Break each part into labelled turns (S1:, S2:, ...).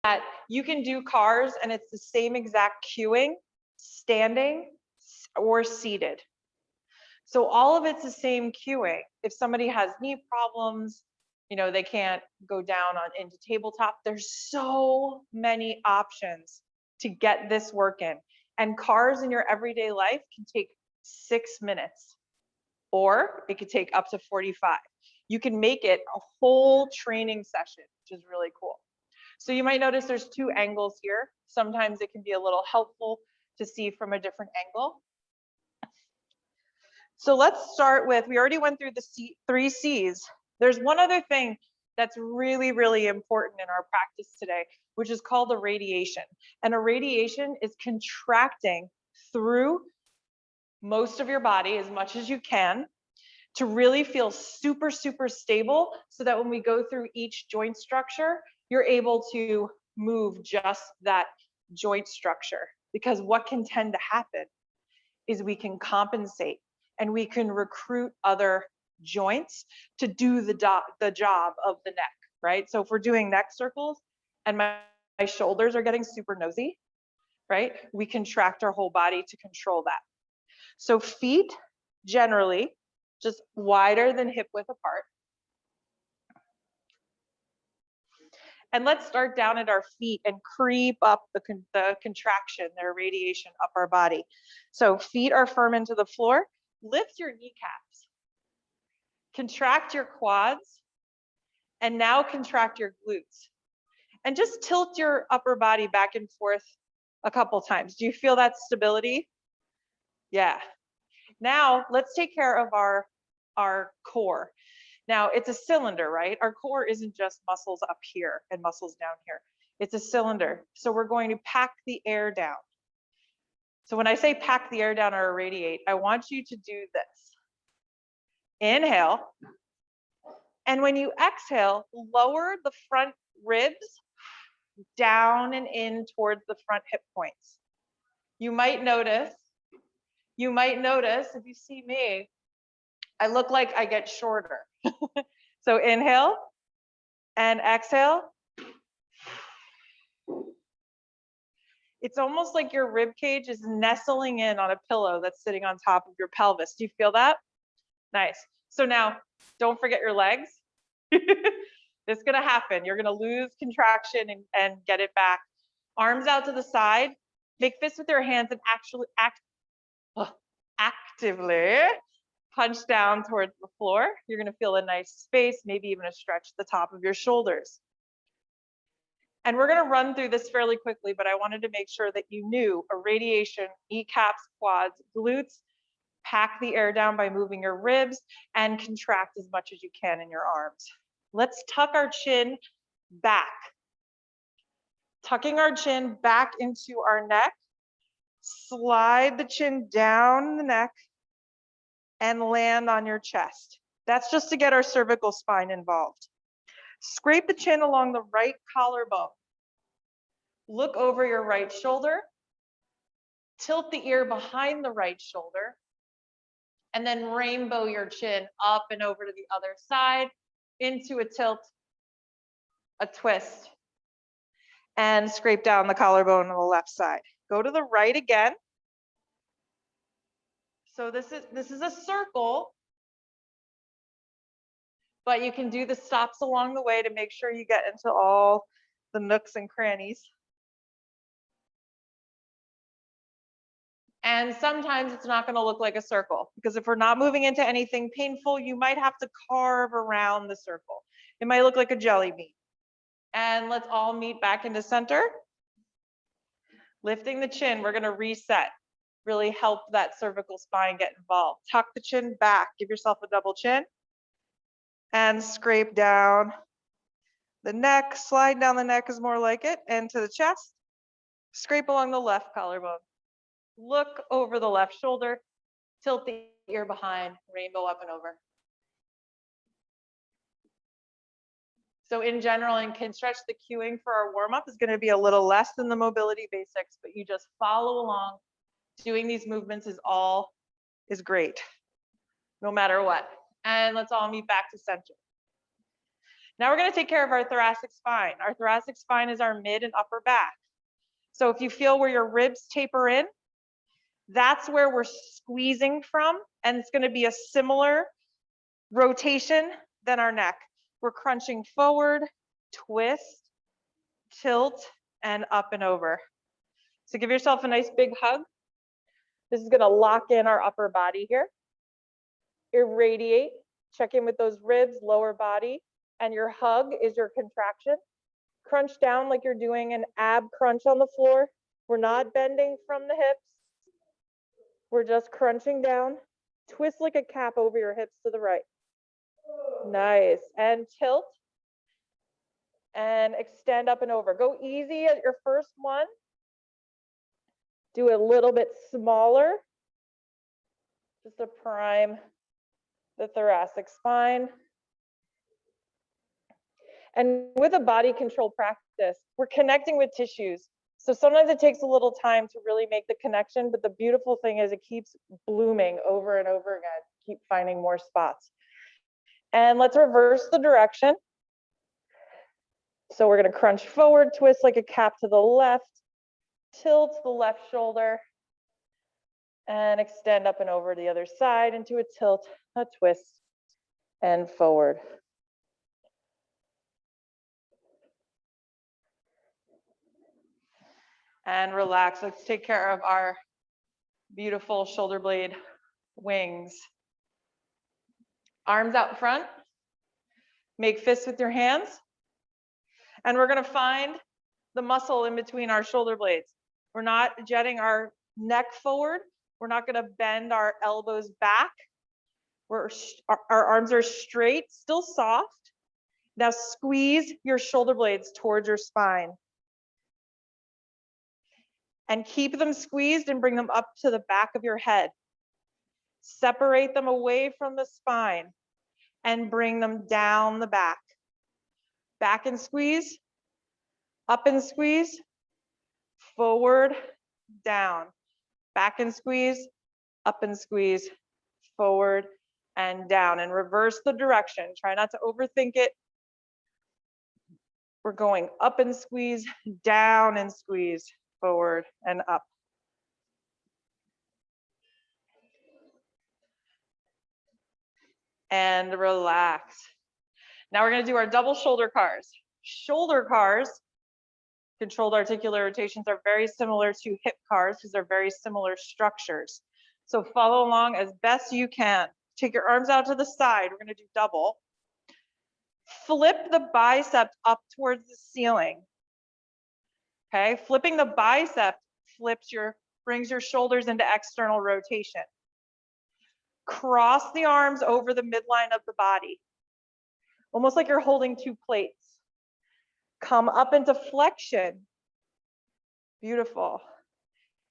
S1: that you can do cars and it's the same exact cueing, standing or seated. So all of it's the same cueing. If somebody has knee problems, you know, they can't go down into tabletop. There's so many options to get this work in. And cars in your everyday life can take 6 minutes, or it could take up to 45. You can make it a whole training session, which is really cool. So you might notice there's 2 angles here. Sometimes it can be a little helpful to see from a different angle. So let's start with, we already went through the 3 C's. There's one other thing that's really, really important in our practice today, which is called a radiation. And a radiation is contracting through most of your body as much as you can to really feel super, super stable, so that when we go through each joint structure, you're able to move just that joint structure. Because what can tend to happen is we can compensate and we can recruit other joints to do the job of the neck, right? So if we're doing neck circles and my shoulders are getting super nosy, right? We contract our whole body to control that. So feet generally just wider than hip width apart. And let's start down at our feet and creep up the contraction, their radiation up our body. So feet are firm into the floor. Lift your kneecaps. Contract your quads. And now contract your glutes. And just tilt your upper body back and forth a couple times. Do you feel that stability? Yeah. Now let's take care of our core. Now it's a cylinder, right? Our core isn't just muscles up here and muscles down here. It's a cylinder. So we're going to pack the air down. So when I say pack the air down or irradiate, I want you to do this. Inhale. And when you exhale, lower the front ribs down and in towards the front hip points. You might notice if you see me, I look like I get shorter. So inhale and exhale. It's almost like your rib cage is nestling in on a pillow that's sitting on top of your pelvis. Do you feel that? Nice. So now, don't forget your legs. This is gonna happen. You're gonna lose contraction and get it back. Arms out to the side. Make fists with your hands and actively punch down towards the floor. You're gonna feel a nice space, maybe even a stretch at the top of your shoulders. And we're gonna run through this fairly quickly, but I wanted to make sure that you knew irradiation, kneecaps, quads, glutes, pack the air down by moving your ribs, and contract as much as you can in your arms. Let's tuck our chin back. Tucking our chin back into our neck. Slide the chin down the neck and land on your chest. That's just to get our cervical spine involved. Scrape the chin along the right collarbone. Look over your right shoulder. Tilt the ear behind the right shoulder. And then rainbow your chin up and over to the other side, into a tilt, a twist, and scrape down the collarbone on the left side. Go to the right again. So this is a circle, but you can do the stops along the way to make sure you get into all the nooks and crannies. And sometimes it's not going to look like a circle, because if we're not moving into anything painful, you might have to carve around the circle. It might look like a jelly bean. And let's all meet back into center. Lifting the chin, we're going to reset. Really help that cervical spine get involved. Tuck the chin back, give yourself a double chin. And scrape down the neck, slide down the neck is more like it, and to the chest. Scrape along the left collarbone. Look over the left shoulder, tilt the ear behind, rainbow up and over. So in general, in Kinstretch, the cueing for our warm-up is going to be a little less than the mobility basics, but you just follow along. Doing these movements is great, no matter what. And let's all meet back to center. Now we're going to take care of our thoracic spine. Our thoracic spine is our mid and upper back. So if you feel where your ribs taper in, that's where we're squeezing from, and it's going to be a similar rotation than our neck. We're crunching forward, twist, tilt, and up and over. So give yourself a nice big hug. This is going to lock in our upper body here. Irradiate, check in with those ribs, lower body, and your hug is your contraction. Crunch down like you're doing an ab crunch on the floor. We're not bending from the hips. We're just crunching down. Twist like a cap over your hips to the right. Nice. And tilt. And extend up and over. Go easy at your first one. Do a little bit smaller. Just to prime the thoracic spine. And with a body control practice, we're connecting with tissues. So sometimes it takes a little time to really make the connection, but the beautiful thing is it keeps blooming over and over again. Keep finding more spots. And let's reverse the direction. So we're going to crunch forward, twist like a cap to the left, tilt the left shoulder, and extend up and over the other side into a tilt, a twist, and forward. And relax. Let's take care of our beautiful shoulder blade wings. Arms out front. Make fists with your hands. And we're going to find the muscle in between our shoulder blades. We're not jetting our neck forward. We're not going to bend our elbows back. Our arms are straight, still soft. Now squeeze your shoulder blades towards your spine. And keep them squeezed and bring them up to the back of your head. Separate them away from the spine and bring them down the back. Back and squeeze, up and squeeze, forward, down. Back and squeeze, up and squeeze, forward and down. And reverse the direction. Try not to overthink it. We're going up and squeeze, down and squeeze, forward and up. And relax. Now we're going to do our double shoulder cars. Shoulder cars, controlled articular rotations, are very similar to hip cars because they're very similar structures. So follow along as best you can. Take your arms out to the side. We're going to do double. Flip the bicep up towards the ceiling. Okay, flipping the bicep brings your shoulders into external rotation. Cross the arms over the midline of the body, almost like you're holding two plates. Come up into flexion. Beautiful.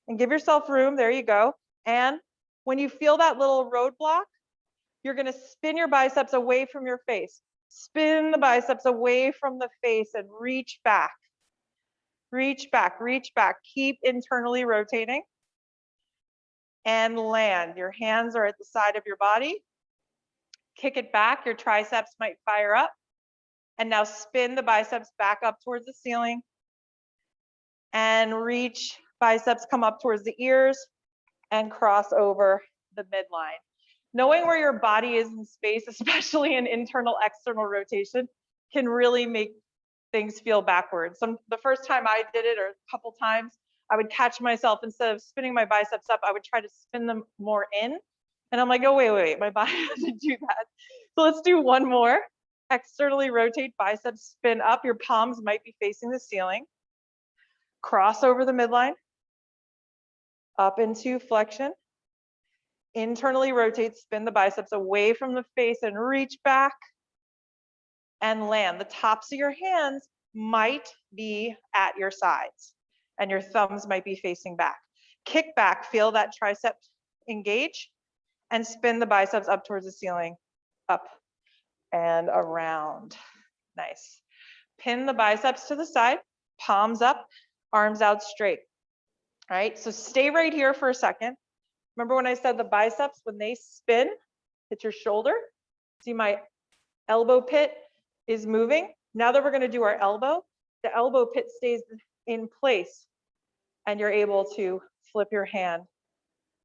S1: And give yourself room. There you go. And when you feel that little roadblock, you're going to spin your biceps away from your face. Spin the biceps away from the face and reach back. Reach back, reach back. Keep internally rotating. And land. Your hands are at the side of your body. Kick it back. Your triceps might fire up. And now spin the biceps back up towards the ceiling. And reach, biceps come up towards the ears and cross over the midline. Knowing where your body is in space, especially in internal external rotation, can really make things feel backwards. The first time I did it, or a couple times, I would catch myself, instead of spinning my biceps up, I would try to spin them more in. And I'm like, oh, wait, my body doesn't do that. So let's do one more. Externally rotate, biceps spin up. Your palms might be facing the ceiling. Cross over the midline. Up into flexion. Internally rotate, spin the biceps away from the face and reach back. And land. The tops of your hands might be at your sides. And your thumbs might be facing back. Kick back, feel that tricep engage, and spin the biceps up towards the ceiling, up and around. Nice. Pin the biceps to the side, palms up, arms out straight. All right, so stay right here for a second. Remember when I said the biceps, when they spin, hit your shoulder? See my elbow pit is moving. Now that we're going to do our elbow, the elbow pit stays in place and you're able to flip your hand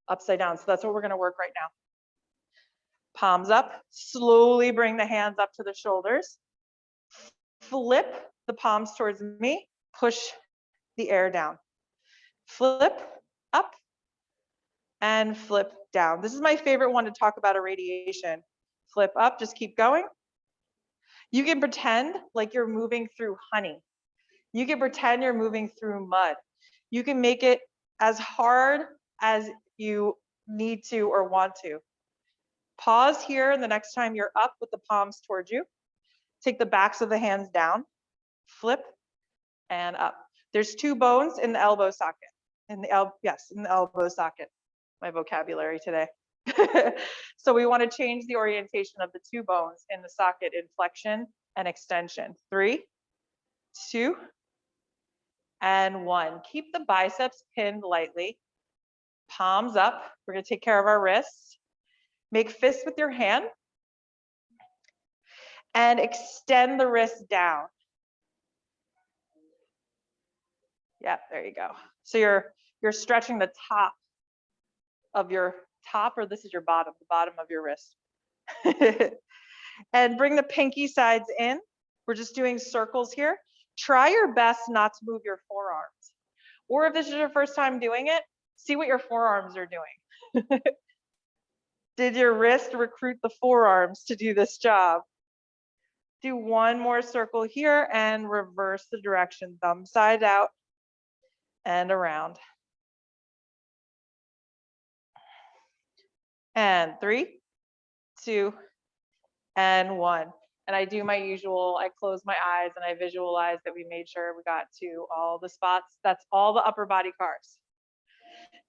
S1: upside down. So that's what we're going to work right now. Palms up, slowly bring the hands up to the shoulders. Flip the palms towards me, push the air down. Flip up and flip down. This is my favorite one to talk about irradiation. Flip up, just keep going. You can pretend like you're moving through honey. You can pretend you're moving through mud. You can make it as hard as you need to or want to. Pause here, and the next time you're up with the palms towards you, take the backs of the hands down, flip, and up. There's 2 bones in the elbow socket. In the elbow socket. My vocabulary today. So we want to change the orientation of the 2 bones in the socket in flexion and extension. 3, 2, and 1. Keep the biceps pinned lightly. Palms up. We're going to take care of our wrists. Make fists with your hand. And extend the wrist down. Yeah, there you go. So you're stretching the top of your or this is your bottom, the bottom of your wrist. And bring the pinky sides in. We're just doing circles here. Try your best not to move your forearms. Or if this is your first time doing it, see what your forearms are doing. Did your wrist recruit the forearms to do this job? Do 1 more circle here and reverse the direction, thumb side out and around. And 3, 2, and 1. And I do my usual, I close my eyes and I visualize that we made sure we got to all the spots. That's all the upper body cars.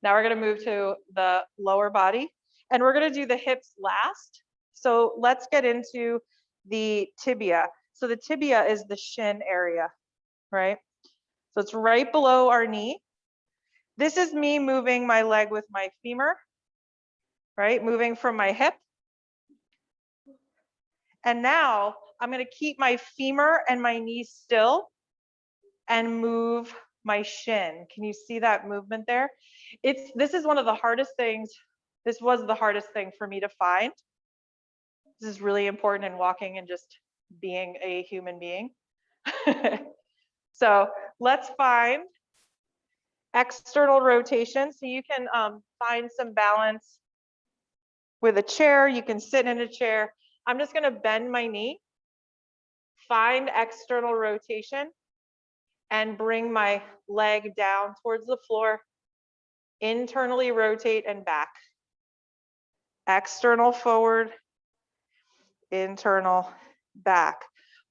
S1: Now we're going to move to the lower body and we're going to do the hips last. So let's get into the tibia. So the tibia is the shin area, right? So it's right below our knee. This is me moving my leg with my femur, right? Moving from my hip. And now I'm going to keep my femur and my knee still and move my shin. Can you see that movement there? This is one of the hardest things. This was the hardest thing for me to find. This is really important in walking and just being a human being. So let's find external rotation. So you can find some balance with a chair. You can sit in a chair. I'm just going to bend my knee, find external rotation, and bring my leg down towards the floor. Internally rotate and back. External forward, internal back.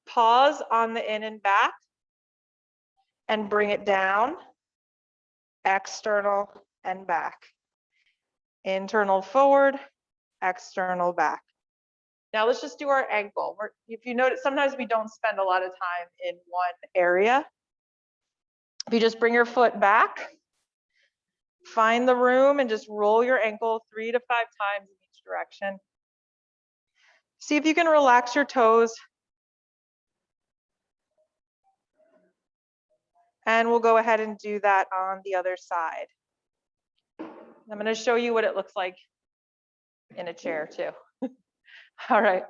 S1: Pause on the in and back and bring it down. External and back. Internal forward, external back. Now let's just do our ankle. If you notice, sometimes we don't spend a lot of time in one area. If you just bring your foot back, find the room and just roll your ankle 3 to 5 times in each direction. See if you can relax your toes. And we'll go ahead and do that on the other side. I'm going to show you what it looks like in a chair too. All right.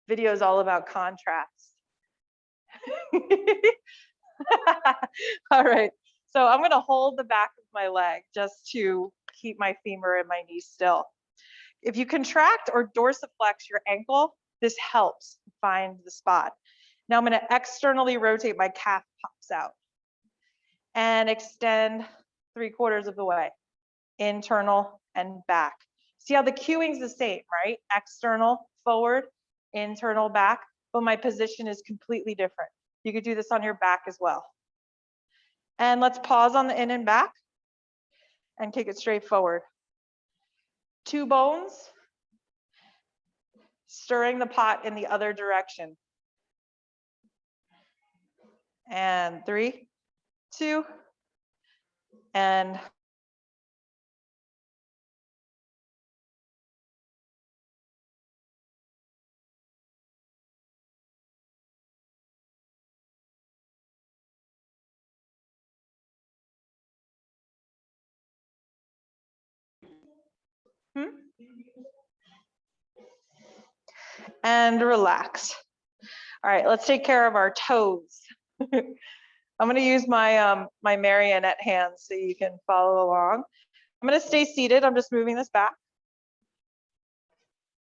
S1: Video is all about contrast. All right. So I'm going to hold the back of my leg just to keep my femur and my knee still. If you contract or dorsiflex your ankle, this helps find the spot. Now I'm going to externally rotate, my calf pops out and extend 3/4 of the way, internal and back. See how the cueing's the same, right? External, forward, internal, back, but my position is completely different. You could do this on your back as well. And let's pause on the in and back and kick it straight forward. 2 bones, stirring the pot in the other direction. And 3, 2, and And relax. All right, let's take care of our toes. I'm gonna use my my marionette hands so you can follow along. I'm gonna stay seated. I'm just moving this back.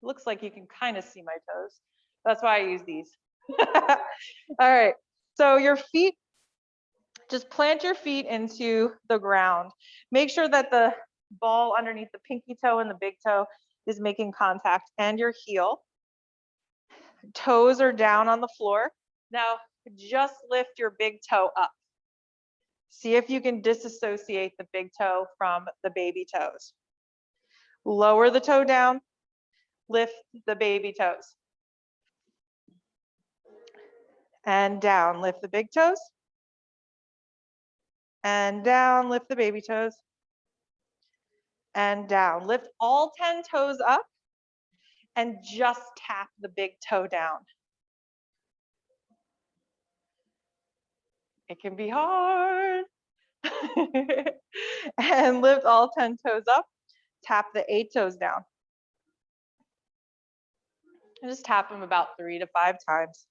S1: Looks like you can kind of see my toes. That's why I use these. All right, so your feet, just plant your feet into the ground. Make sure that the ball underneath the pinky toe and the big toe is making contact, and your heel. Toes are down on the floor. Now, just lift your big toe up. See if you can disassociate the big toe from the baby toes. Lower the toe down, lift the baby toes. And down, lift the big toes. And down, lift the baby toes. And down, lift all 10 toes up and just tap the big toe down. It can be hard. And lift all 10 toes up, tap the 8 toes down. And just tap them about 3 to 5 times.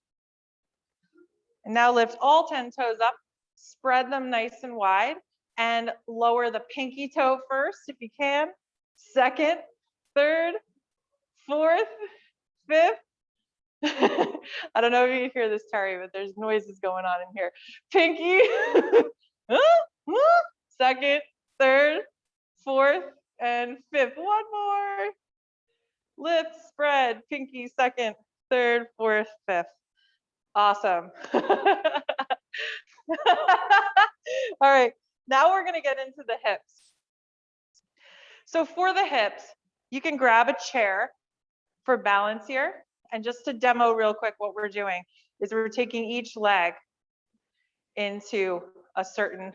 S1: And now lift all 10 toes up, spread them nice and wide, and lower the pinky toe first if you can, second, third, fourth, fifth. I don't know if you can hear this, Terry, but there's noises going on in here. Pinky, second, third, fourth, and fifth. One more. Lift, spread, pinky, second, third, fourth, fifth. Awesome. All right, now we're gonna get into the hips. So for the hips, you can grab a chair for balance here. And just to demo real quick what we're doing is we're taking each leg into a certain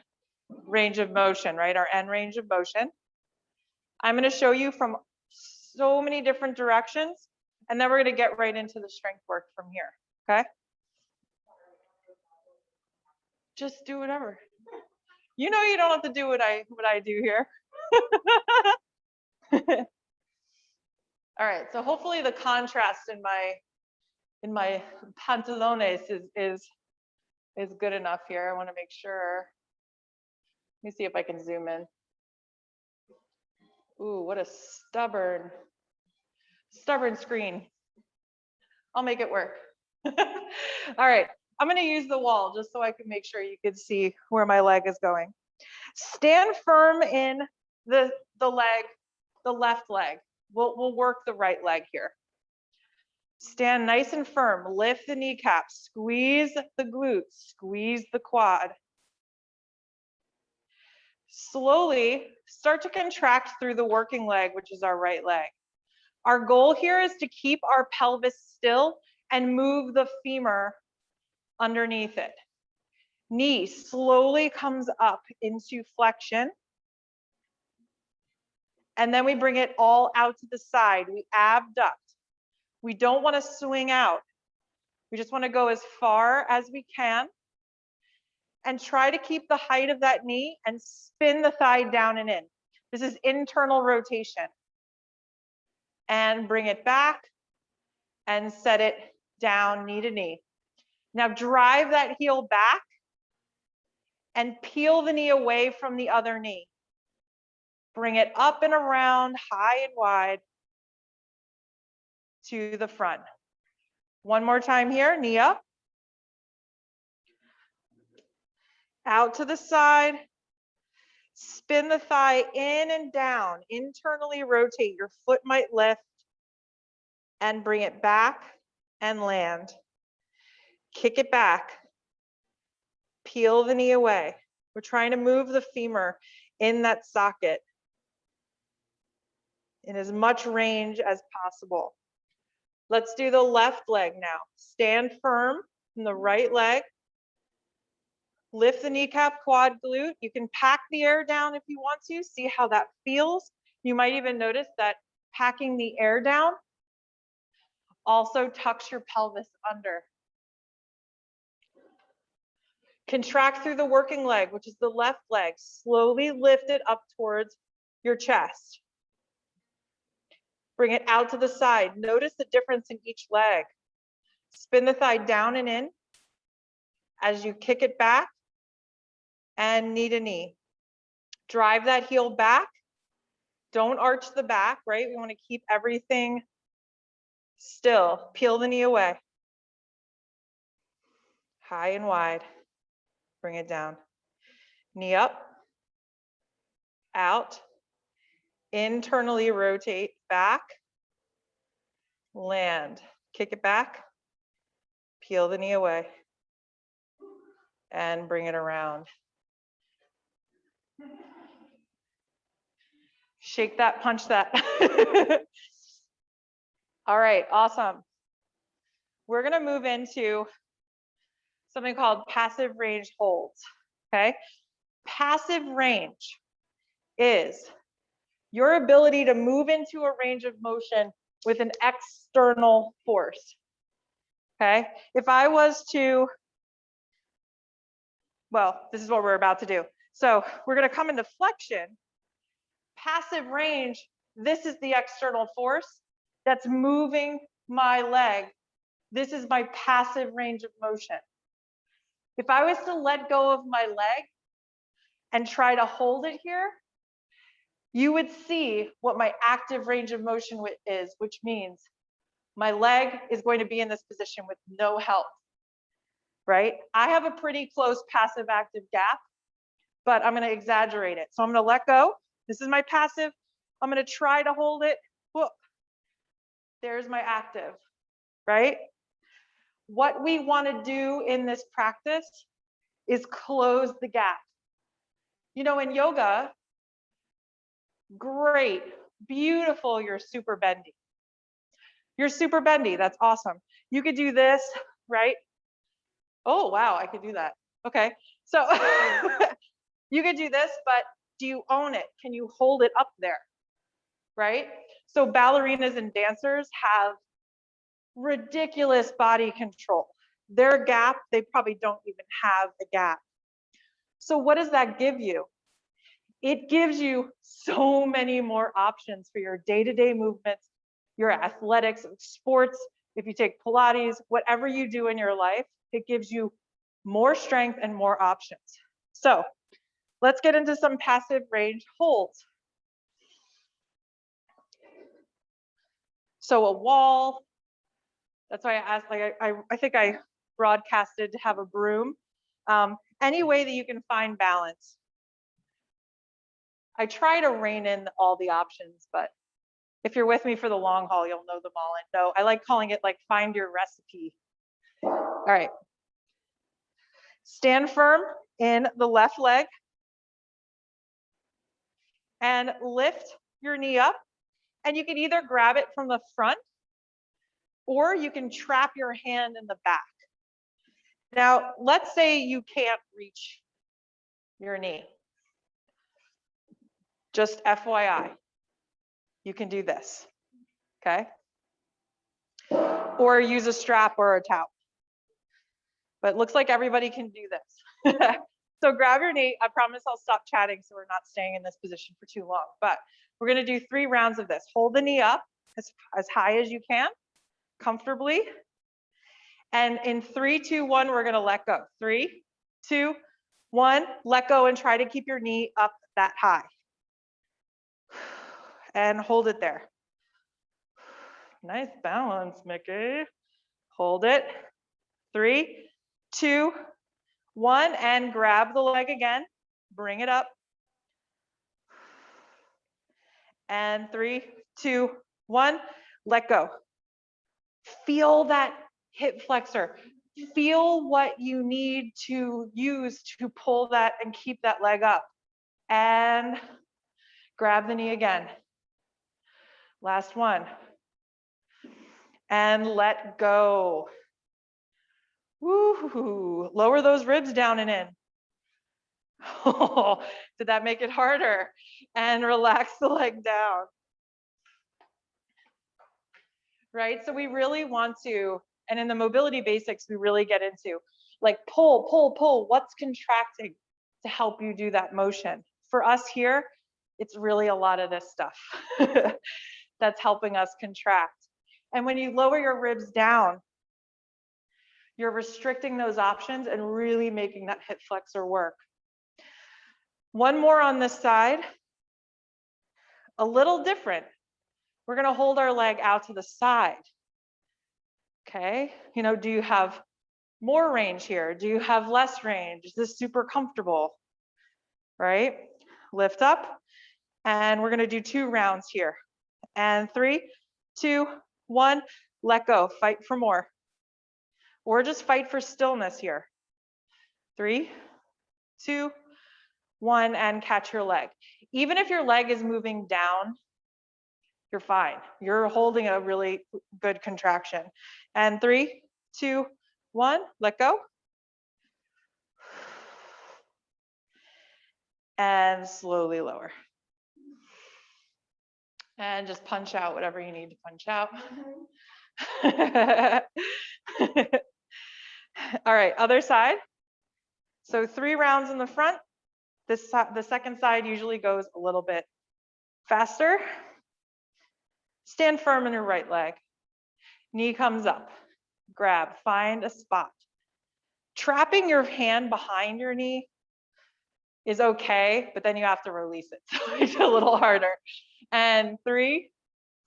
S1: range of motion, right? Our end range of motion. I'm gonna show you from so many different directions, and then we're gonna get right into the strength work from here, okay? Just do whatever. You know you don't have to do what I do here. All right, so hopefully the contrast in my pantalones is good enough here. I want to make sure. Let me see if I can zoom in. Ooh, what a stubborn screen. I'll make it work. All right, I'm going to use the wall just so I can make sure you can see where my leg is going. Stand firm in the leg, the left leg. We'll work the right leg here. Stand nice and firm, lift the kneecaps, squeeze the glutes, squeeze the quad. Slowly start to contract through the working leg, which is our right leg. Our goal here is to keep our pelvis still and move the femur underneath it. Knee slowly comes up into flexion. And then we bring it all out to the side. We abduct. We don't want to swing out. We just want to go as far as we can and try to keep the height of that knee and spin the thigh down and in. This is internal rotation. And bring it back and set it down knee to knee. Now drive that heel back and peel the knee away from the other knee. Bring it up and around, high and wide to the front. One more time here, knee up. Out to the side. Spin the thigh in and down. Internally rotate. Your foot might lift. And bring it back and land. Kick it back. Peel the knee away. We're trying to move the femur in that socket in as much range as possible. Let's do the left leg now. Stand firm in the right leg. Lift the kneecap, quad, glute. You can pack the air down if you want to. See how that feels. You might even notice that packing the air down also tucks your pelvis under. Contract through the working leg, which is the left leg. Slowly lift it up towards your chest. Bring it out to the side. Notice the difference in each leg. Spin the thigh down and in as you kick it back and knee to knee. Drive that heel back. Don't arch the back, right? We want to keep everything still. Peel the knee away. High and wide. Bring it down. Knee up, out, internally rotate back, land, kick it back, peel the knee away, and bring it around. Shake that, punch that. All right, awesome. We're gonna move into something called passive range holds, okay? Passive range is your ability to move into a range of motion with an external force, okay? If I was to, well, this is what we're about to do. So we're gonna come into flexion. Passive range, this is the external force that's moving my leg. This is my passive range of motion. If I was to let go of my leg and try to hold it here, you would see what my active range of motion is, which means my leg is going to be in this position with no help, right? I have a pretty close passive active gap, but I'm going to exaggerate it. So I'm going to let go. This is my passive. I'm going to try to hold it. Whoop. There's my active, right? What we want to do in this practice is close the gap. You know, in yoga, great, beautiful, you're super bendy. You're super bendy, that's awesome. You could do this, right? Oh, wow, I could do that. Okay, so you could do this, but do you own it? Can you hold it up there, right? So ballerinas and dancers have ridiculous body control. Their gap, they probably don't even have a gap. So what does that give you? It gives you so many more options for your day-to-day movements, your athletics, sports. If you take Pilates, whatever you do in your life, it gives you more strength and more options. So let's get into some passive range holds. So a wall, that's why I asked, like I think I broadcasted to have a broom. Any way that you can find balance. I try to rein in all the options, but if you're with me for the long haul, you'll know them all. And no, I like calling it like find your recipe. All right. Stand firm in the left leg and lift your knee up. And you can either grab it from the front or you can trap your hand in the back. Now, let's say you can't reach your knee. Just FYI, you can do this, okay? Or use a strap or a towel. But it looks like everybody can do this. So grab your knee. I promise I'll stop chatting so we're not staying in this position for too long. But we're gonna do 3 rounds of this. Hold the knee up as high as you can, comfortably. And in 3, 2, 1, we're gonna let go. 3, 2, 1, let go and try to keep your knee up that high. And hold it there. Nice balance, Mickey. Hold it. 3, 2, 1, and grab the leg again. Bring it up. And 3, 2, 1, let go. Feel that hip flexor. Feel what you need to use to pull that and keep that leg up. And grab the knee again. Last one. And let go. Woo-hoo. Lower those ribs down and in. Oh, did that make it harder? And relax the leg down. Right? So we really want to, and in the mobility basics, we really get into like pull, pull, pull. What's contracting to help you do that motion? For us here, it's really a lot of this stuff. that's helping us contract. And when you lower your ribs down, you're restricting those options and really making that hip flexor work. One more on this side, a little different. We're gonna hold our leg out to the side. Okay, you know, do you have more range here? Do you have less range? Is this super comfortable? Right? Lift up, and we're gonna do 2 rounds here. And 3, 2, 1, let go, fight for more. Or just fight for stillness here. 3, 2, 1, and catch your leg. Even if your leg is moving down, you're fine. You're holding a really good contraction. And 3, 2, 1, let go. And slowly lower. And just punch out whatever you need to punch out. All right, other side. So 3 rounds in the front. The second side usually goes a little bit faster. Stand firm in your right leg. Knee comes up. Grab, find a spot. Trapping your hand behind your knee is okay, but then you have to release it. So it's a little harder. And 3,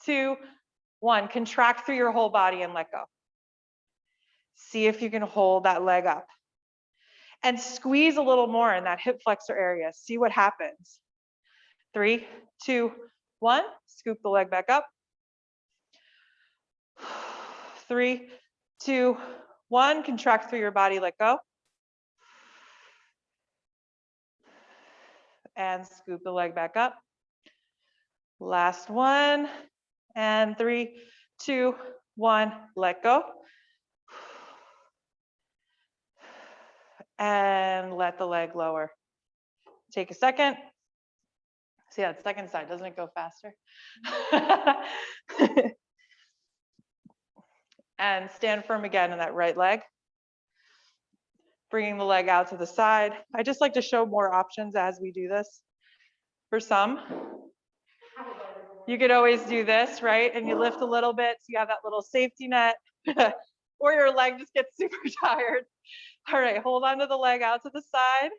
S1: 2, 1, contract through your whole body and let go. See if you can hold that leg up. And squeeze a little more in that hip flexor area. See what happens. 3, 2, 1, scoop the leg back up. 3, 2, 1, contract through your body, let go. And scoop the leg back up. Last one. And 3, 2, 1, let go. And let the leg lower. Take a second. See that second side, doesn't it go faster? And stand firm again in that right leg. Bringing the leg out to the side. I just like to show more options as we do this. For some, you could always do this, right? And you lift a little bit, so you have that little safety net. Or your leg just gets super tired. All right, hold on to the leg out to the side.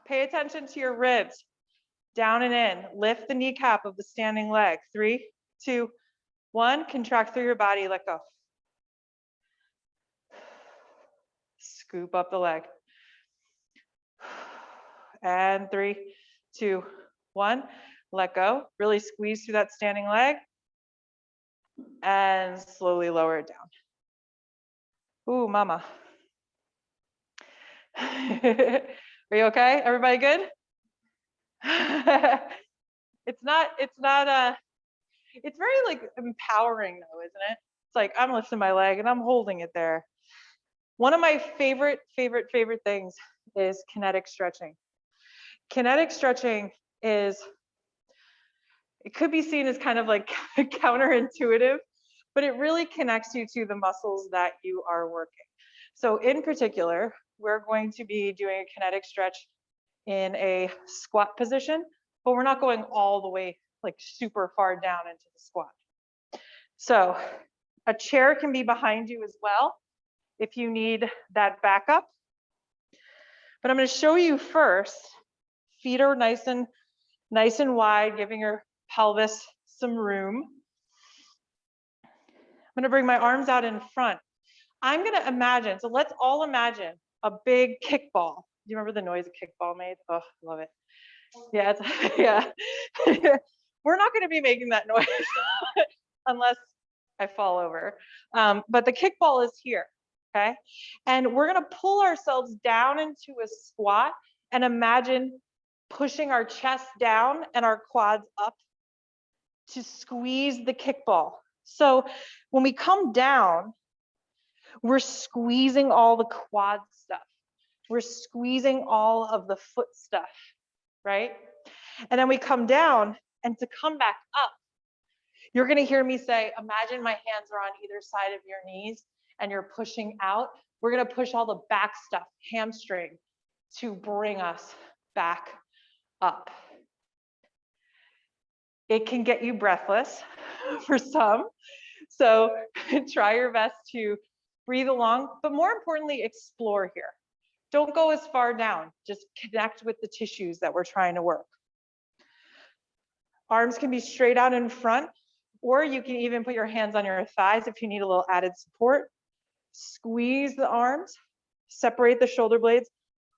S1: Pay attention to your ribs. Down and in. Lift the kneecap of the standing leg. 3, 2, 1. Contract through your body. Let go. Scoop up the leg. And 3, 2, 1. Let go. Really squeeze through that standing leg. And slowly lower it down. Ooh, mama. Are you okay? Everybody good? It's very like empowering though, isn't it? It's like I'm lifting my leg and I'm holding it there. One of my favorite things is kinetic stretching. Kinetic stretching it could be seen as kind of like counterintuitive, but it really connects you to the muscles that you are working. So in particular, we're going to be doing a kinetic stretch in a squat position, but we're not going all the way like super far down into the squat. So a chair can be behind you as well if you need that backup. But I'm going to show you first, feet are nice and wide, giving your pelvis some room. I'm going to bring my arms out in front. I'm going to imagine, so let's all imagine a big kickball. Do you remember the noise a kickball made? Oh, love it. Yeah, yeah. We're not going to be making that noise unless I fall over. But the kickball is here, okay? And we're going to pull ourselves down into a squat and imagine pushing our chest down and our quads up to squeeze the kickball. So when we come down, we're squeezing all the quad stuff. We're squeezing all of the foot stuff, right? And then we come down, and to come back up, you're gonna hear me say, imagine my hands are on either side of your knees and you're pushing out. We're gonna push all the back stuff, hamstring, to bring us back up. It can get you breathless for some. So try your best to breathe along, but more importantly, explore here. Don't go as far down, just connect with the tissues that we're trying to work. Arms can be straight out in front, or you can even put your hands on your thighs if you need a little added support. Squeeze the arms, separate the shoulder blades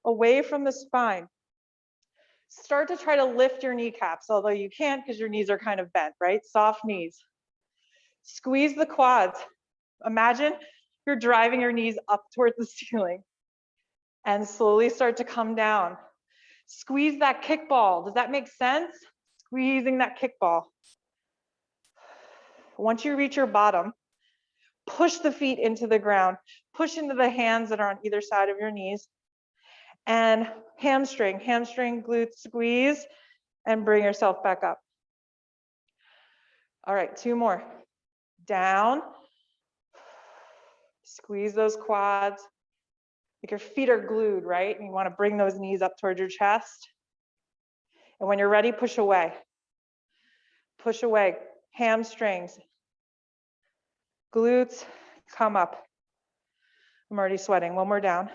S1: away from the spine. Start to try to lift your kneecaps, although you can't because your knees are kind of bent, right? Soft knees. Squeeze the quads. Imagine you're driving your knees up towards the ceiling and slowly start to come down. Squeeze that kickball. Does that make sense? Squeezing that kickball. Once you reach your bottom, push the feet into the ground. Push into the hands that are on either side of your knees. And hamstring, glute squeeze, and bring yourself back up. All right, 2 more. Down. Squeeze those quads. Like your feet are glued, right? And you want to bring those knees up towards your chest. And when you're ready, push away. Push away. Hamstrings. Glutes, come up. I'm already sweating. 1 more down.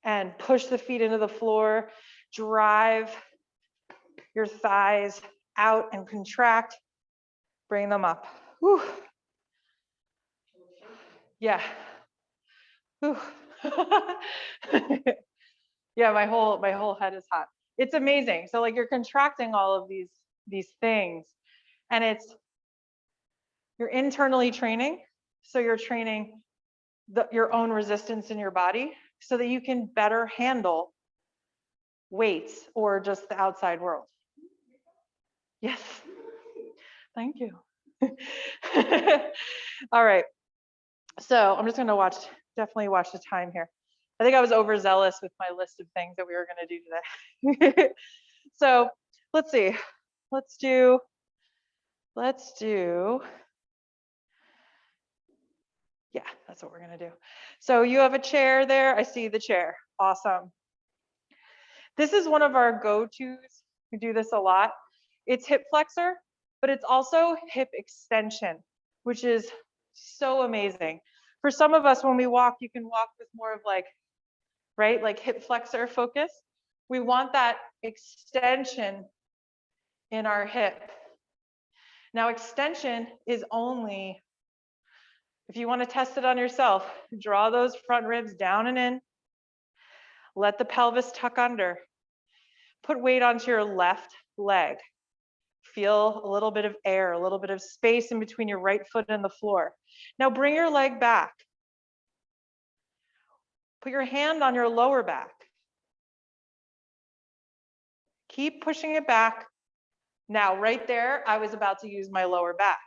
S1: And push the feet into the floor. Drive your thighs out and contract. Bring them up. Whew. Yeah. Whew. Yeah, my whole head is hot. It's amazing. So like you're contracting all of these things, and you're internally training. So you're training your own resistance in your body so that you can better handle weights or just the outside world. Yes. Thank you. All right. So I'm just going to definitely watch the time here. I think I was overzealous with my list of things that we were going to do today. So let's see. Let's do. Yeah, that's what we're going to do. So you have a chair there. I see the chair. Awesome. This is one of our go-tos. We do this a lot. It's hip flexor, but it's also hip extension, which is so amazing. For some of us, when we walk, you can walk with more of like, right, like hip flexor focus. We want that extension in our hip. Now, extension is only, if you want to test it on yourself, draw those front ribs down and in. Let the pelvis tuck under. Put weight onto your left leg. Feel a little bit of air, a little bit of space in between your right foot and the floor. Now bring your leg back. Put your hand on your lower back. Keep pushing it back. Now, right there, I was about to use my lower back,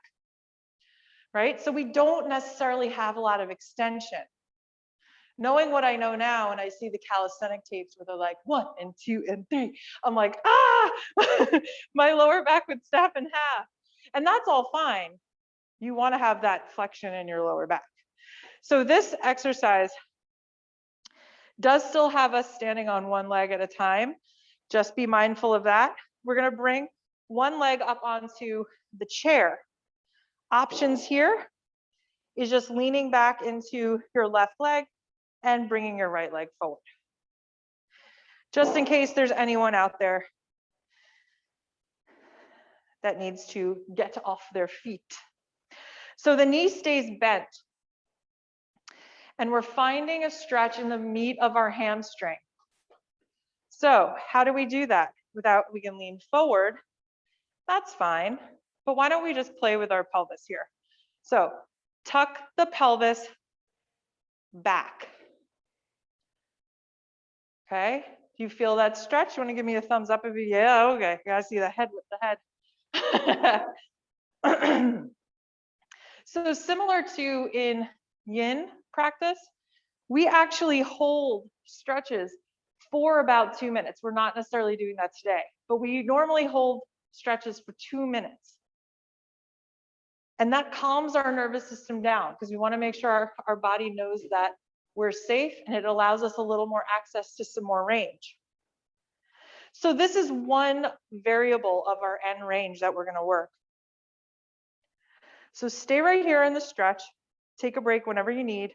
S1: right? So we don't necessarily have a lot of extension. Knowing what I know now, and I see the calisthenic tapes where they're like 1 and 2 and 3, I'm like, ah, my lower back would snap in half. And that's all fine. You want to have that flexion in your lower back. So this exercise does still have us standing on 1 leg at a time. Just be mindful of that. We're going to bring 1 leg up onto the chair. Options here is just leaning back into your left leg and bringing your right leg forward. Just in case there's anyone out there that needs to get off their feet. So the knee stays bent. And we're finding a stretch in the meat of our hamstring. So how do we do that? We can lean forward. That's fine. But why don't we just play with our pelvis here? So tuck the pelvis back. Okay, do you feel that stretch? You want to give me a thumbs up if you, yeah, okay. You gotta see the head with the head. So similar to in yin practice, we actually hold stretches for about 2 minutes. We're not necessarily doing that today, but we normally hold stretches for 2 minutes. And that calms our nervous system down because we want to make sure our body knows that we're safe, and it allows us a little more access to some more range. So this is one variable of our N range that we're going to work. So stay right here in the stretch. Take a break whenever you need.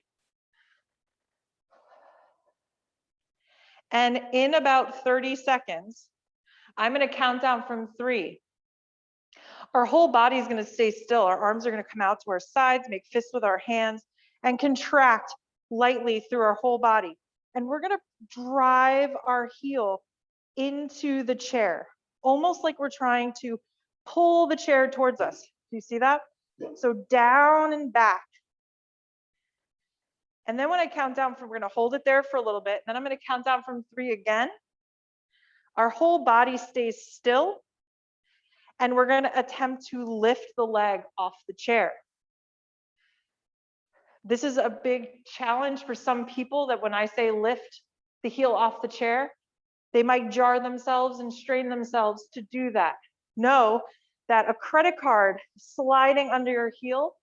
S1: And in about 30 seconds, I'm going to count down from 3. Our whole body is going to stay still. Our arms are going to come out to our sides, make fists with our hands, and contract lightly through our whole body. And we're going to drive our heel into the chair, almost like we're trying to pull the chair towards us. Do you see that? So down and back. And then when I count down from, we're going to hold it there for a little bit. Then I'm going to count down from 3 again. Our whole body stays still. And we're going to attempt to lift the leg off the chair. This is a big challenge for some people, that when I say lift the heel off the chair, they might jar themselves and strain themselves to do that. Know that a credit card sliding under your heel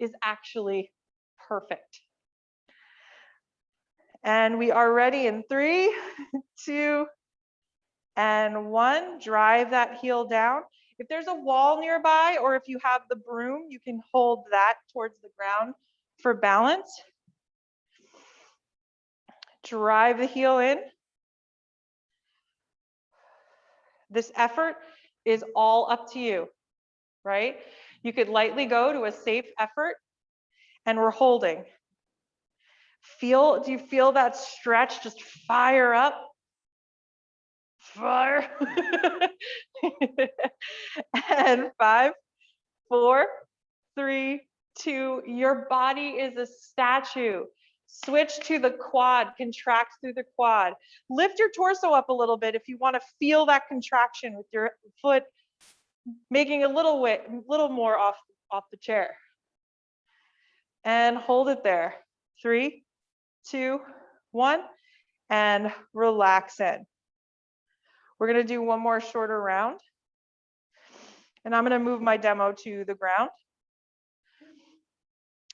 S1: is actually perfect. And we are ready in 3, 2, and 1. Drive that heel down. If there's a wall nearby, or if you have the broom, you can hold that towards the ground for balance. Drive the heel in. This effort is all up to you, right? You could lightly go to a safe effort, and we're holding. Do you feel that stretch just fire up? Fire. And 5, 4, 3, 2, your body is a statue. Switch to the quad, contract through the quad. Lift your torso up a little bit if you want to feel that contraction with your foot making a little more off the chair. And hold it there. 3, 2, 1, and relax in. We're going to do one more shorter round. And I'm going to move my demo to the ground.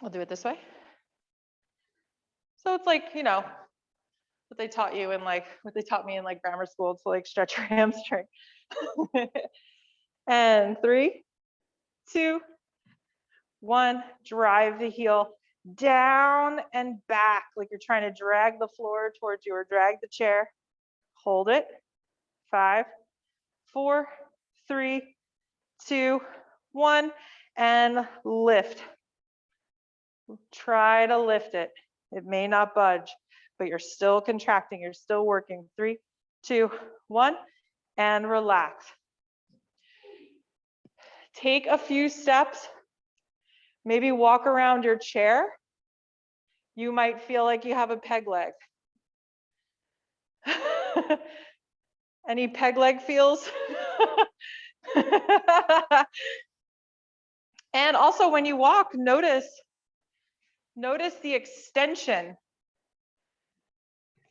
S1: I'll do it this way. So it's like, you know, what they taught you in what they taught me in grammar school to stretch your hamstring. And 3, 2, 1, drive the heel down and back, like you're trying to drag the floor towards you or drag the chair. Hold it. 5, 4, 3, 2, 1, and lift. Try to lift it. It may not budge, but you're still contracting. You're still working. 3, 2, 1, and relax. Take a few steps. Maybe walk around your chair. You might feel like you have a peg leg. Any peg leg feels? And also when you walk, notice the extension.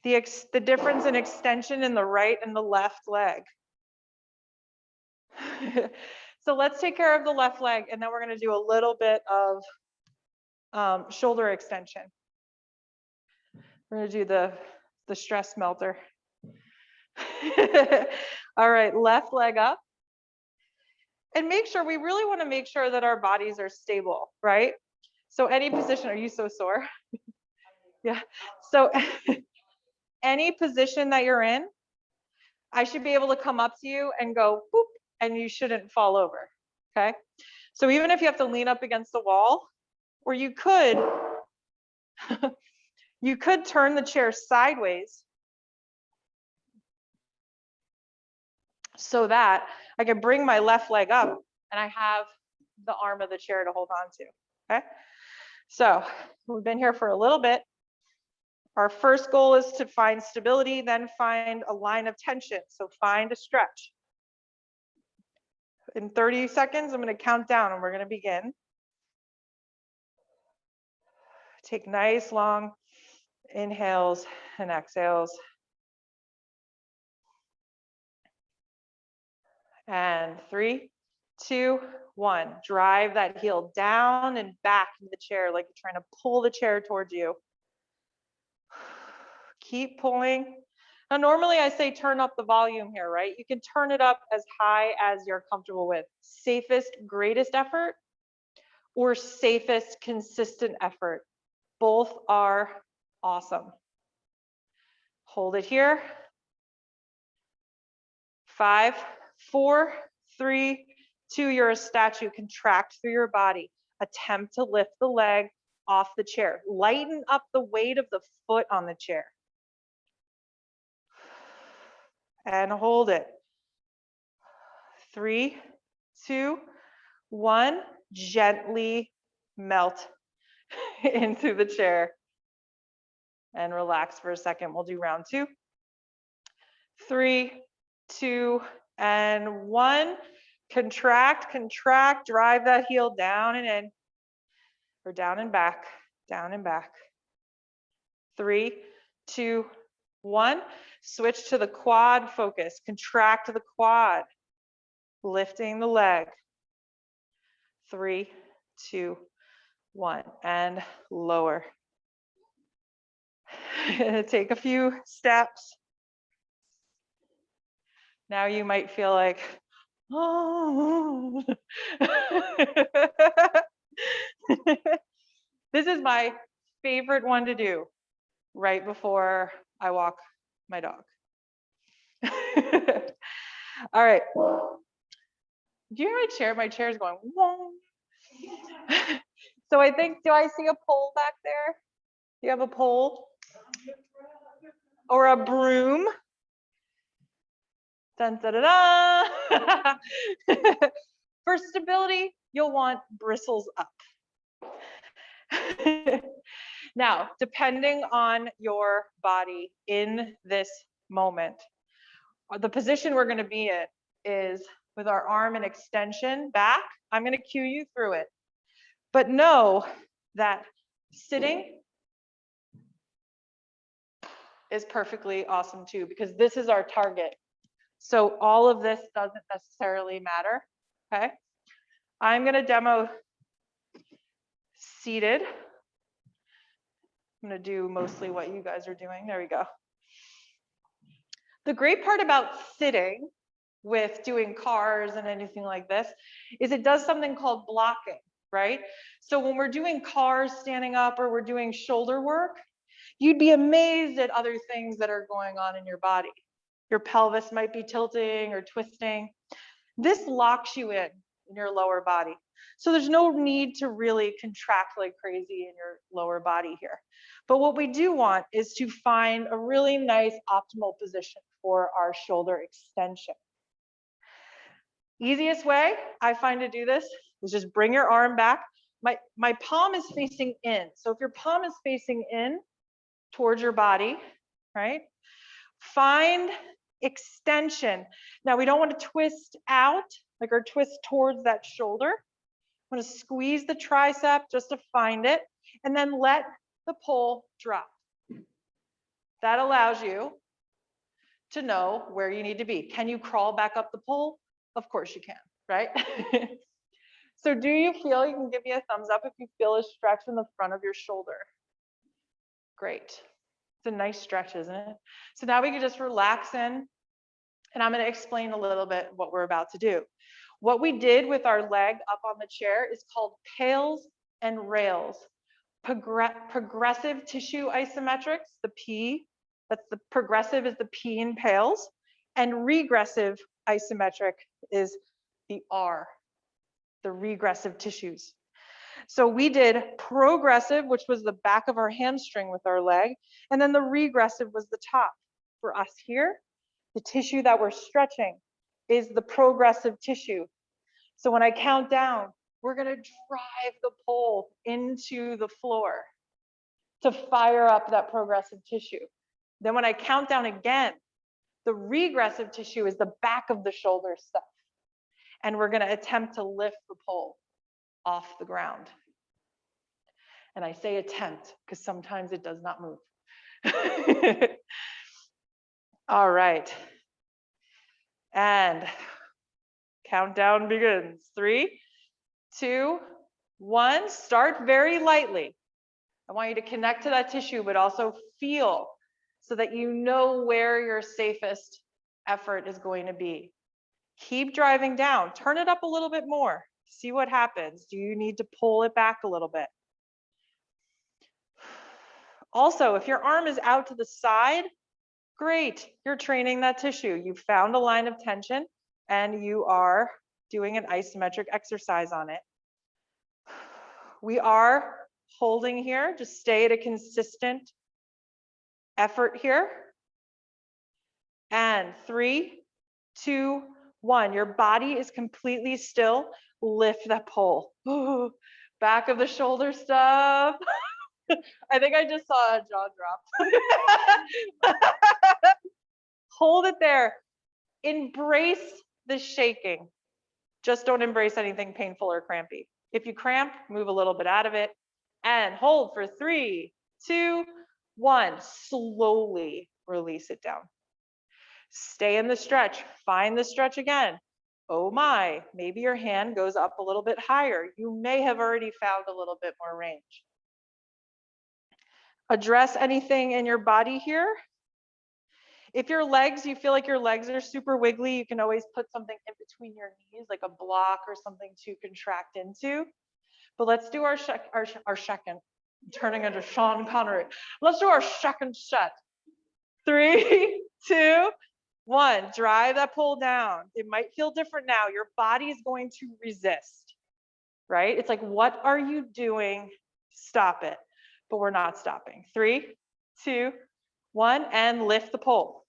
S1: The difference in extension in the right and the left leg. So let's take care of the left leg, and then we're going to do a little bit of shoulder extension. We're going to do the stress melter. All right, left leg up. And we really want to make sure that our bodies are stable, right? So any position, are you so sore? Yeah. So any position that you're in, I should be able to come up to you and go, boop, and you shouldn't fall over, okay? So even if you have to lean up against the wall, or you could turn the chair sideways so that I can bring my left leg up and I have the arm of the chair to hold on to, okay? So we've been here for a little bit. Our first goal is to find stability, then find a line of tension. So find a stretch. In 30 seconds, I'm going to count down and we're going to begin. Take nice long inhales and exhales. And 3, 2, 1. Drive that heel down and back into the chair like you're trying to pull the chair towards you. Keep pulling. Now, normally I say turn up the volume here, right? You can turn it up as high as you're comfortable with. Safest, greatest effort, or safest, consistent effort. Both are awesome. Hold it here. 5, 4, 3, 2, you're a statue. Contract through your body. Attempt to lift the leg off the chair. Lighten up the weight of the foot on the chair. And hold it. 3, 2, 1. Gently melt into the chair. And relax for a second. We'll do round 2. 3, 2, and 1. Contract, contract, drive that heel down and in, or down and back, down and back. 3, 2, 1. Switch to the quad focus. Contract the quad, lifting the leg. 3, 2, 1, and lower. Take a few steps. Now you might feel like, oh. This is my favorite one to do right before I walk my dog. All right. Do you hear my chair? My chair is going, whoa. So I think, do I see a pole back there? Do you have a pole? Or a broom? Dun, da, da, da. For stability, you'll want bristles up. Now, depending on your body in this moment, the position we're going to be in is with our arm in extension back. I'm going to cue you through it. But know that sitting is perfectly awesome too, because this is our target. So all of this doesn't necessarily matter, okay? I'm gonna demo seated. I'm gonna do mostly what you guys are doing. There we go. The great part about sitting with doing cars and anything like this is it does something called blocking, right? So when we're doing cars standing up or we're doing shoulder work, you'd be amazed at other things that are going on in your body. Your pelvis might be tilting or twisting. This locks you in your lower body. So there's no need to really contract like crazy in your lower body here. But what we do want is to find a really nice optimal position for our shoulder extension. Easiest way I find to do this is just bring your arm back. My palm is facing in. So if your palm is facing in towards your body, right? Find extension. Now we don't want to twist out, like or twist towards that shoulder. I'm going to squeeze the tricep just to find it, and then let the pole drop. That allows you to know where you need to be. Can you crawl back up the pole? Of course you can, right? So do you feel, you can give me a thumbs up if you feel a stretch in the front of your shoulder. Great. It's a nice stretch, isn't it? So now we can just relax in, and I'm going to explain a little bit what we're about to do. What we did with our leg up on the chair is called pails and rails. Progressive tissue isometrics, the P, that's the progressive is the P in pails, and regressive isometric is the R, the regressive tissues. So we did progressive, which was the back of our hamstring with our leg, and then the regressive was the top. For us here, the tissue that we're stretching is the progressive tissue. So when I count down, we're gonna drive the pole into the floor to fire up that progressive tissue. Then when I count down again, the regressive tissue is the back of the shoulder stuff. And we're gonna attempt to lift the pole off the ground. And I say attempt because sometimes it does not move. All right. And countdown begins. 3, 2, 1. Start very lightly. I want you to connect to that tissue, but also feel so that you know where your safest effort is going to be. Keep driving down. Turn it up a little bit more. See what happens. Do you need to pull it back a little bit? Also, if your arm is out to the side, great. You're training that tissue. You found a line of tension and you are doing an isometric exercise on it. We are holding here. Just stay at a consistent effort here. And 3, 2, 1. Your body is completely still. Lift that pole. Ooh, back of the shoulder stuff. I think I just saw a jaw drop. Hold it there. Embrace the shaking. Just don't embrace anything painful or crampy. If you cramp, move a little bit out of it. And hold for 3, 2, 1. Slowly release it down. Stay in the stretch. Find the stretch again. Oh my, maybe your hand goes up a little bit higher. You may have already found a little bit more range. Address anything in your body here. If your legs, you feel like your legs are super wiggly, you can always put something in between your knees, like a block or something to contract into. But let's do our second. I'm turning into Sean Connery. Let's do our second set. 3, 2, 1. Drive that pull down. It might feel different now. Your body is going to resist, right? It's like, what are you doing? Stop it. But we're not stopping. 3, 2, 1, and lift the pole.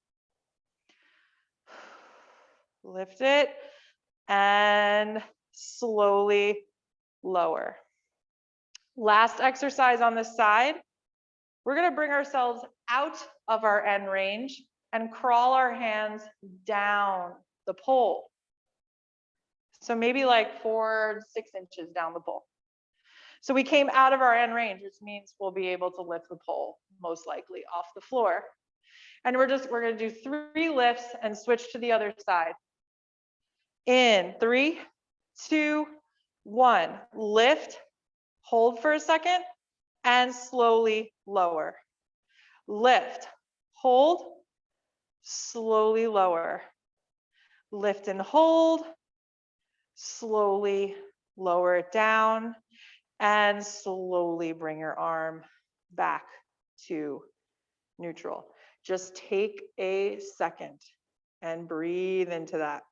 S1: Lift it and slowly lower. Last exercise on this side. We're going to bring ourselves out of our end range and crawl our hands down the pole. So maybe like 4 to 6 inches down the pole. So we came out of our end range, which means we'll be able to lift the pole most likely off the floor. And we're going to do 3 lifts and switch to the other side. In 3, 2, 1. Lift, hold for a second, and slowly lower. Lift, hold, slowly lower. Lift and hold, slowly lower it down, and slowly bring your arm back to neutral. Just take a second and breathe into that.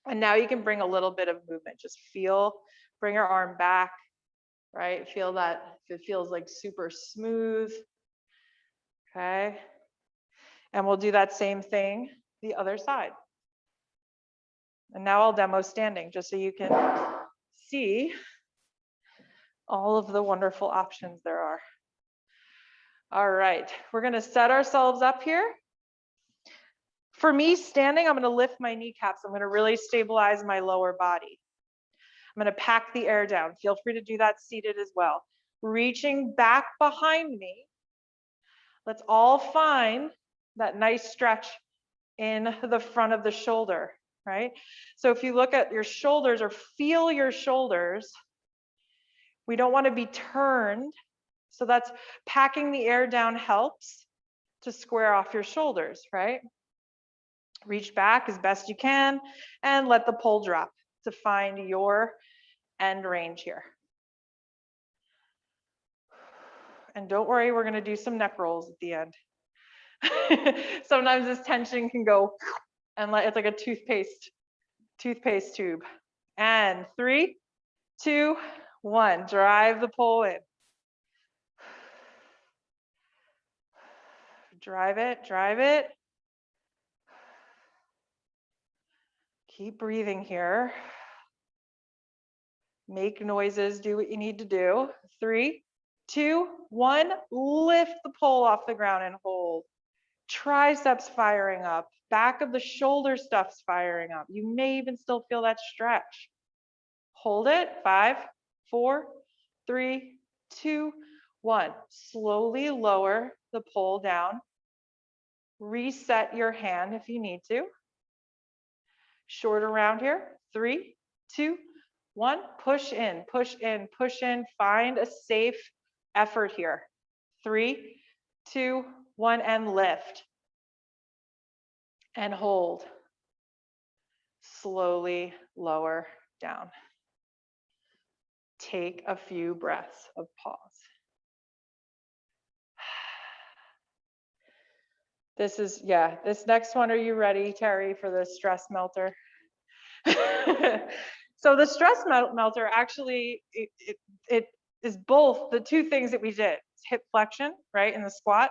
S1: And now you can bring a little bit of movement. Just bring your arm back, right? Feel that, if it feels like super smooth, okay? And we'll do that same thing the other side. And now I'll demo standing just so you can see all of the wonderful options there are. All right, we're gonna set ourselves up here. For me, standing, I'm gonna lift my kneecaps. I'm gonna really stabilize my lower body. I'm gonna pack the air down. Feel free to do that seated as well. Reaching back behind me. Let's all find that nice stretch in the front of the shoulder, right? So if you look at your shoulders or feel your shoulders, we don't want to be turned. So that's packing the air down helps to square off your shoulders, right? Reach back as best you can and let the pole drop to find your end range here. And don't worry, we're going to do some neck rolls at the end. Sometimes this tension can go and it's like a toothpaste tube. And 3, 2, 1, drive the pole in. Drive it, drive it. Keep breathing here. Make noises, do what you need to do. 3, 2, 1, lift the pole off the ground and hold. Triceps firing up, back of the shoulder stuff's firing up. You may even still feel that stretch. Hold it, 5, 4, 3, 2, 1. Slowly lower the pole down. Reset your hand if you need to. Short around here, 3, 2, 1, push in, push in, push in, find a safe effort here. 3, 2, 1, and lift. And hold. Slowly lower down. Take a few breaths of pause. This next one, are you ready, Terry, for the stress melter? So the stress melter actually, it is both the two things that we did. It's hip flexion, right, in the squat.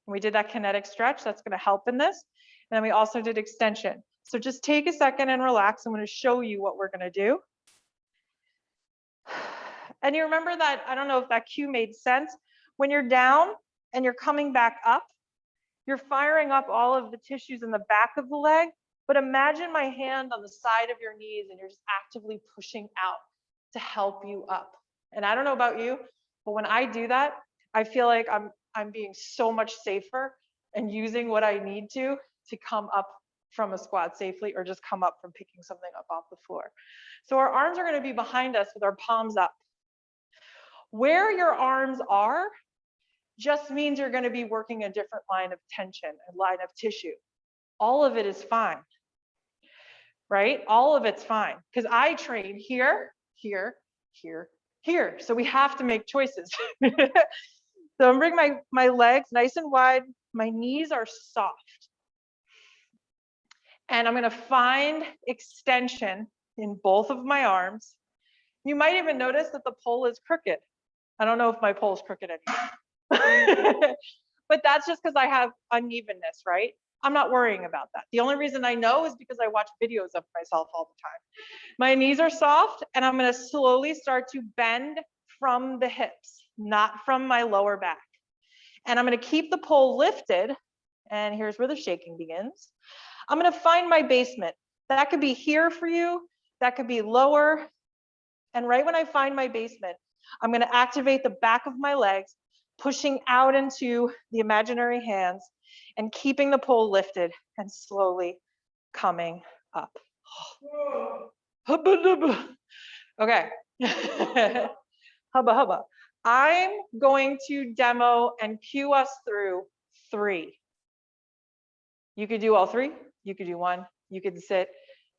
S1: And we did that kinetic stretch, that's gonna help in this. And then we also did extension. So just take a second and relax. I'm gonna show you what we're gonna do. And you remember that, I don't know if that cue made sense. When you're down and you're coming back up, you're firing up all of the tissues in the back of the leg, but imagine my hand on the side of your knees and you're just actively pushing out to help you up. And I don't know about you, but when I do that, I feel like I'm being so much safer and using what I need to come up from a squat safely, or just come up from picking something up off the floor. So our arms are gonna be behind us with our palms up. Where your arms are just means you're gonna be working a different line of tension, a line of tissue. All of it is fine, right? All of it's fine, because I train here, here, here, here. So we have to make choices. So I'm bringing my legs nice and wide. My knees are soft. And I'm gonna find extension in both of my arms. You might even notice that the pole is crooked. I don't know if my pole is crooked anymore. But that's just because I have unevenness, right? I'm not worrying about that. The only reason I know is because I watch videos of myself all the time. My knees are soft, and I'm gonna slowly start to bend from the hips, not from my lower back. And I'm gonna keep the pole lifted, and here's where the shaking begins. I'm gonna find my basement. That could be here for you, that could be lower. And right when I find my basement, I'm gonna activate the back of my legs, pushing out into the imaginary hands and keeping the pole lifted and slowly coming up. Okay. Hubba hubba. I'm going to demo and cue us through 3. You could do all 3, you could do 1, you could sit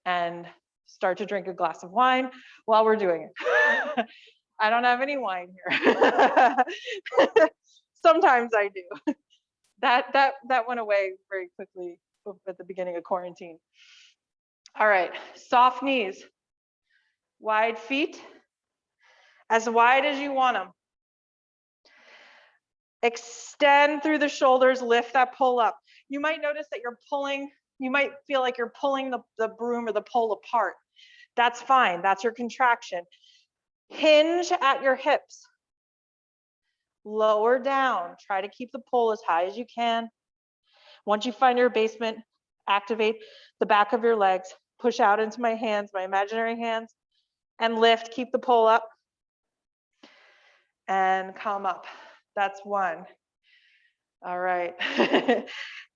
S1: and start to drink a glass of wine while we're doing it. I don't have any wine here. Sometimes I do. That went away very quickly at the beginning of quarantine. All right, soft knees, wide feet, as wide as you want them. Extend through the shoulders, lift that pole up. You might notice that you're pulling, you might feel like you're pulling the broom or the pole apart. That's fine, that's your contraction. Hinge at your hips. Lower down, try to keep the pole as high as you can. Once you find your basement, activate the back of your legs, push out into my hands, my imaginary hands, and lift, keep the pole up, and come up. That's 1. All right.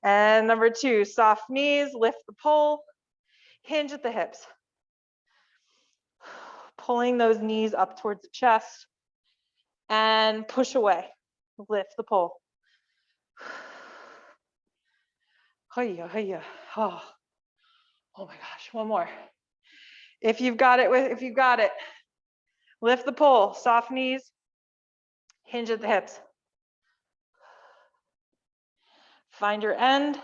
S1: And number 2, soft knees, lift the pole, hinge at the hips. Pulling those knees up towards the chest and push away. Lift the pole. Hiya, hiya. Oh my gosh, one more. If you've got it, lift the pole, soft knees, hinge at the hips. Find your end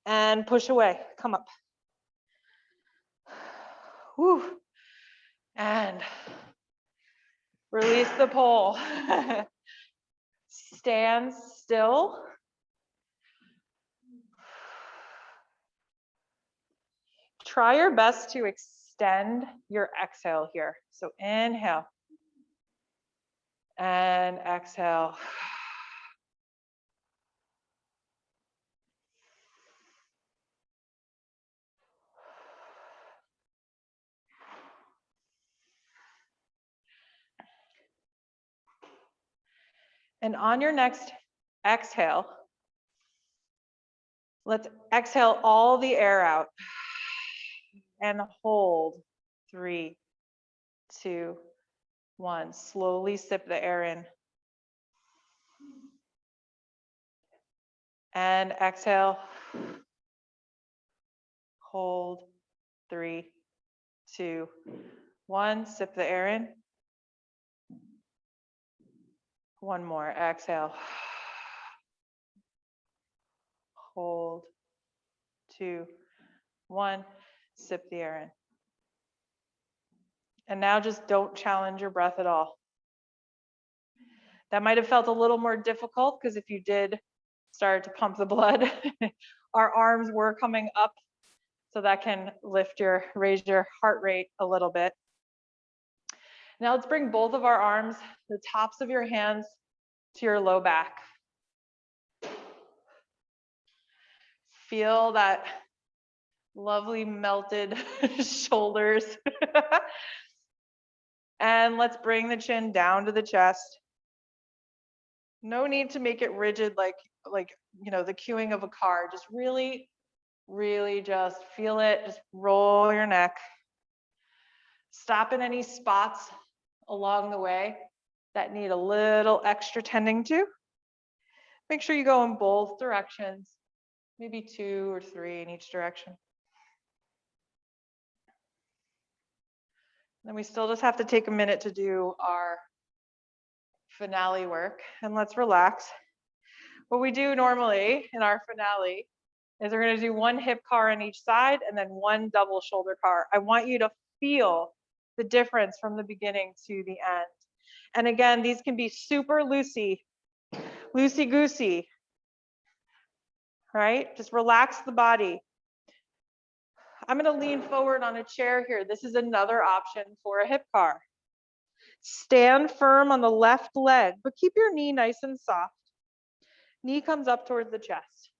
S1: and push away, come up. Whew. And release the pole. Stand still. Try your best to extend your exhale here. So inhale and exhale. And on your next exhale, let's exhale all the air out and hold. 3, 2, 1. Slowly sip the air in. And exhale. Hold. 3, 2, 1. Sip the air in. One more. Exhale. Hold. 2, 1. Sip the air in. And now just don't challenge your breath at all. That might have felt a little more difficult because if you did start to pump the blood, our arms were coming up, so that can raise your heart rate a little bit. Now let's bring both of our arms, the tops of your hands, to your low back. Feel that lovely melted shoulders. And let's bring the chin down to the chest. No need to make it rigid like the cueing of a car. Just really, really just feel it. Just roll your neck. Stop in any spots along the way that need a little extra tending to. Make sure you go in both directions, maybe 2 or 3 in each direction. Then we still just have to take a minute to do our finale work, and let's relax. What we do normally in our finale is we're going to do 1 hip car on each side and then 1 double shoulder car. I want you to feel the difference from the beginning to the end. And again, these can be super loosey-goosey, right? Just relax the body. I'm going to lean forward on a chair here. This is another option for a hip car. Stand firm on the left leg, but keep your knee nice and soft. Knee comes up towards the chest.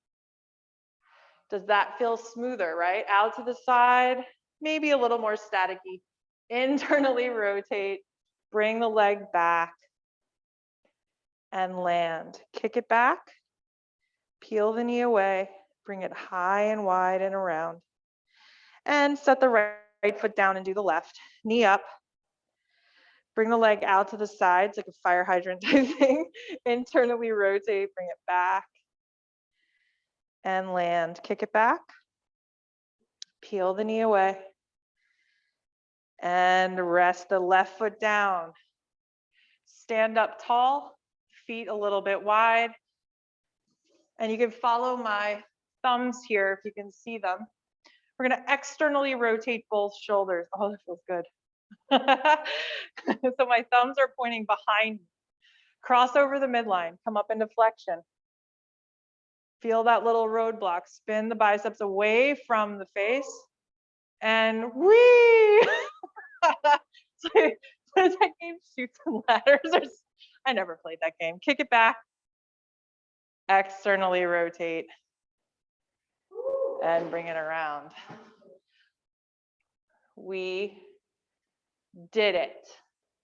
S1: Does that feel smoother, right? Out to the side, maybe a little more staticky. Internally rotate, bring the leg back, and land. Kick it back, peel the knee away, bring it high and wide and around. And set the right foot down and do the left. Knee up. Bring the leg out to the sides like a fire hydrant type thing. Internally rotate, bring it back. And land. Kick it back. Peel the knee away. And rest the left foot down. Stand up tall, feet a little bit wide. And you can follow my thumbs here if you can see them. We're going to externally rotate both shoulders. Oh, that feels good. So my thumbs are pointing behind me. Cross over the midline, come up into flexion. Feel that little roadblock. Spin the biceps away from the face. And whee! So, what is that game? Chutes and Ladders? I never played that game. Kick it back. Externally rotate. And bring it around. We did it.